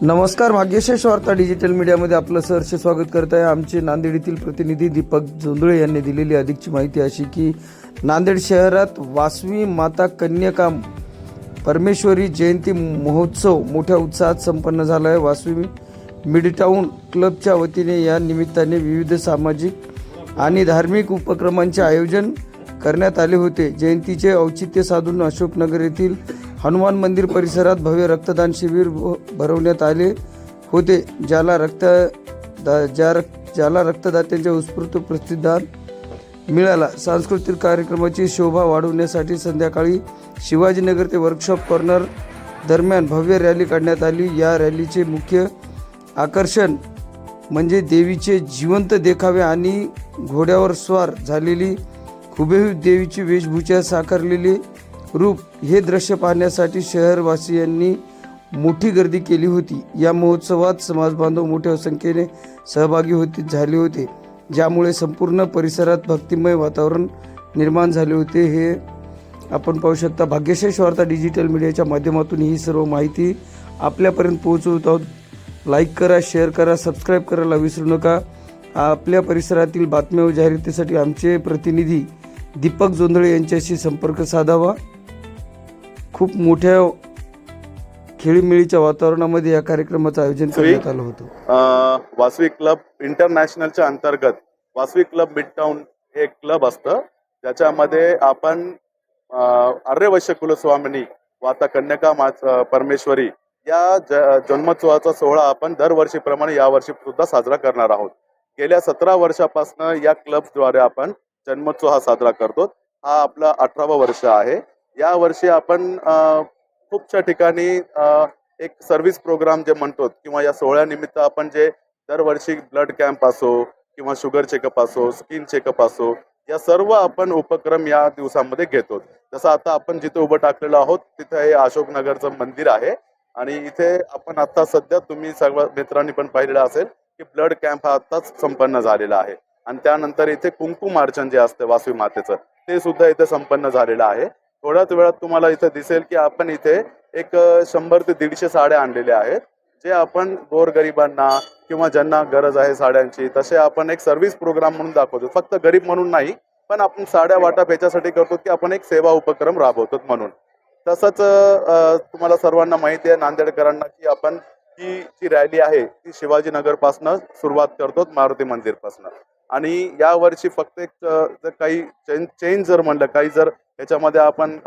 नमस्कार, भाग्यशेष वार्ता डिजिटल मीडियामध्ये आपलं सहर्ष स्वागत करत आहे. आमचे नांदेड येथील प्रतिनिधी दीपक जोंधळे यांनी दिलेली अधिकची माहिती अशी की नांदेड शहरात वासवी माता कन्यका परमेश्वरी जयंती महोत्सव मोठ्या उत्साहात संपन्न झाला आहे. वासवी मिडटाऊन क्लबच्या वतीने या निमित्ताने विविध सामाजिक आणि धार्मिक उपक्रमांचे आयोजन करण्यात आले होते. जयंतीचे औचित्य साधून अशोकनगर येथील हनुमान मंदिर परिसरात भव्य रक्तदान शिबिर भरवण्यात आले होते, ज्याला रक्तदात्यांच्या उत्स्फूर्त प्रतिसाद मिळाला. सांस्कृतिक कार्यक्रमाची शोभा वाढवण्यासाठी संध्याकाळी शिवाजीनगर ते वर्कशॉप कॉर्नर दरम्यान भव्य रॅली काढण्यात आली. या रॅलीचे मुख्य आकर्षण म्हणजे देवीचे जिवंत देखावे आणि घोड्यावर स्वार झालेली हुबेहूब देवीची वेशभूषा साकारलेले रूप. हे दृश्य पाहण्यासाठी शहरवासियांनी मोठी गर्दी केली होती. या महोत्सवात समाजबांधव मोठ्या संख्येने सहभागी झाले होते, ज्यामुळे संपूर्ण परिसरात भक्तिमय वातावरण निर्माण झाले होते. हे आपण पाहू शकता. भाग्यशेष वार्ता डिजिटल मीडियाच्या माध्यमातून ही सर्व माहिती आपल्यापर्यंत पोहोचवत आहोत. लाईक करा, शेअर करा, सबस्क्राईब करायला विसरू नका. आपल्या परिसरातील बातम्या व जाहिरातीसाठी आमचे प्रतिनिधी दीपक जोंधळे यांच्याशी संपर्क साधावा. खूप मोठ्या खेळीमेळीच्या वातावरणामध्ये या कार्यक्रमाचं आयोजन करण्यात आलं होतं. वासवी क्लब इंटरनॅशनलच्या अंतर्गत वासवी क्लब मिडटाऊन हे एक क्लब असतं, ज्याच्यामध्ये आपण आर्यवैश्य कुलस्वामिनी माता कन्यका परमेश्वरी या जन्मोत्सवाचा सोहळा आपण दरवर्षीप्रमाणे यावर्षी सुद्धा साजरा करणार आहोत. गेल्या 17 वर्षापासून या क्लबद्वारे आपण जन्मोत्सव हा साजरा करतो. हा आपला 18वा वर्ष आहे. या वर्षी आपण खूपशा ठिकाणी एक सर्व्हिस प्रोग्राम जे म्हणतो किंवा या सोहळ्यानिमित्त आपण जे दरवर्षी ब्लड कॅम्प असो किंवा शुगर चेकअप असो, स्किन चेकअप असो, या सर्व आपण उपक्रम या दिवसामध्ये घेतो. जसं आता आपण जिथे उभं टाकलेलो आहोत तिथे हे अशोकनगरचं मंदिर आहे आणि इथे आपण आता सध्या तुम्ही सर्व मित्रांनी पण पाहिलेलं असेल की ब्लड कॅम्प हा आताच संपन्न झालेला आहे आणि त्यानंतर इथे कुंकुमार्चन जे असते वासवी मातेचं ते सुद्धा इथे संपन्न झालेलं आहे. थोड्याच वेळात तुम्हाला इथे दिसेल की आपण इथे एक 100 ते 150 साड्या आणलेल्या आहेत, जे आपण गोरगरिबांना किंवा ज्यांना गरज आहे साड्यांची तसे आपण एक सर्व्हिस प्रोग्राम म्हणून दाखवतो. फक्त गरीब म्हणून नाही, पण आपण साड्या वाटप याच्यासाठी करतो की आपण एक सेवा उपक्रम राबवतो म्हणून. तसंच तुम्हाला सर्वांना माहिती आहे नांदेडकरांना की आपण ही जी रॅली आहे ती शिवाजीनगर पासून सुरुवात करतो, मारुती मंदिर पासून. आणि यावर्षी फक्त एक जर काही चेंज जर म्हणलं, काही जर याच्यामध्ये आपण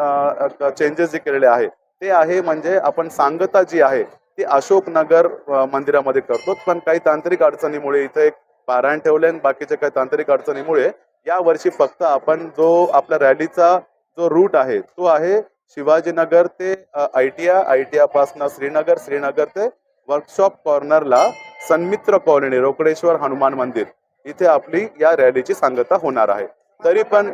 चेंजेस जे केलेले आहे ते आहे म्हणजे आपण सांगता जी आहे ती अशोकनगर मंदिरामध्ये करतो, पण काही तांत्रिक अडचणीमुळे इथे एक पारायण ठेवले आणि बाकीच्या काही तांत्रिक अडचणीमुळे या वर्षी फक्त आपण जो आपल्या रॅलीचा जो रूट आहे तो आहे शिवाजीनगर ते आयटीआ पासून श्रीनगर ते वर्कशॉप कॉर्नरला सन्मित्र कॉलनी रोकडेश्वर हनुमान मंदिर इथे आपली या रॅलीची सांगता होणार आहे. तरी पण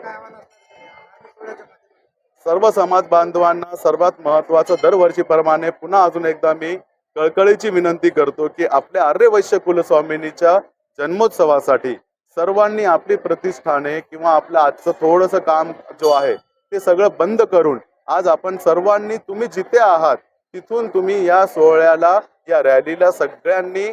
सर्व समाज बांधवांना सर्वात महत्वाचं दरवर्षीप्रमाणे पुन्हा अजून एकदा मी कळकळीची विनंती करतो की आपल्या आर्यवैश्य कुलस्वामिनीच्या जन्मोत्सवासाठी सर्वांनी आपली प्रतिष्ठाने किंवा आपलं आजचं थोडंसं काम जो आहे ते सगळं बंद करून आज आपण सर्वांनी तुम्ही जिथे आहात तिथून तुम्ही या सोहळ्याला, या रॅलीला सगळ्यांनी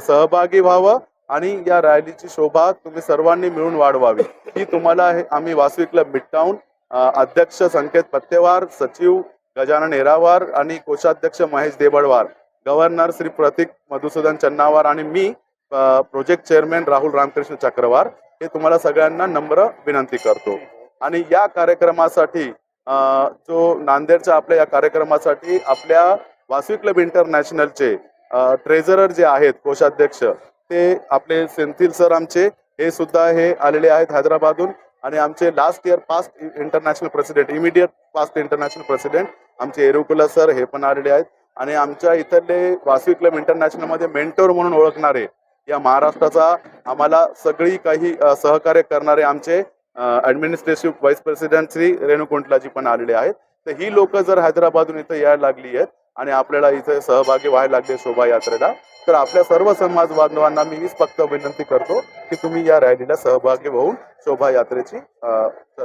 सहभागी व्हावं आणि या रॅलीची शोभा तुम्ही सर्वांनी मिळून वाढवावी. ही तुम्हाला आम्ही वासवी क्लब मिडटाऊन अध्यक्ष संकेत पत्तेवार, सचिव गजानन एरावार आणि कोषाध्यक्ष महेश देबडवार, गव्हर्नर श्री प्रतीक मधुसूदन चन्नावार आणि मी प्रोजेक्ट चेअरमॅन राहुल रामकृष्ण चक्रवार हे तुम्हाला सगळ्यांना नम्र विनंती करतो. आणि या कार्यक्रमासाठी जो नांदेडच्या आपल्या या कार्यक्रमासाठी आपल्या वासवी क्लब इंटरनॅशनलचे ट्रेझरर जे आहेत, कोषाध्यक्ष, ते आपले सेंथिल सर आमचे हे सुद्धा हे आलेले आहेत हैदराबादहून. आणि आमचे last year past international president, immediate past international president आमचे एरुकुला सर हे पण आलेले आहेत. आणि आमच्या इथले वासवी क्लब इंटरनॅशनलमध्ये मेंटोर म्हणून ओळखणारे, या महाराष्ट्राचा आम्हाला सगळी काही सहकार्य करणारे आमचे ॲडमिनिस्ट्रेटिव्ह व्हाईस प्रेसिडेंट श्री रेणुकुंटलाजी पण आलेले आहेत. तर ही लोक जर हैदराबादहून इथं यायला लागली आहेत आणि आपल्याला इथे सहभागी व्हायला लागले शोभायात्रेला, तर आपल्या सर्व समाज बांधवांना मी हीच फक्त विनंती करतो की तुम्ही या रॅलीला सहभागी होऊन शोभायात्रेची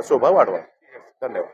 शोभा वाढवा. धन्यवाद.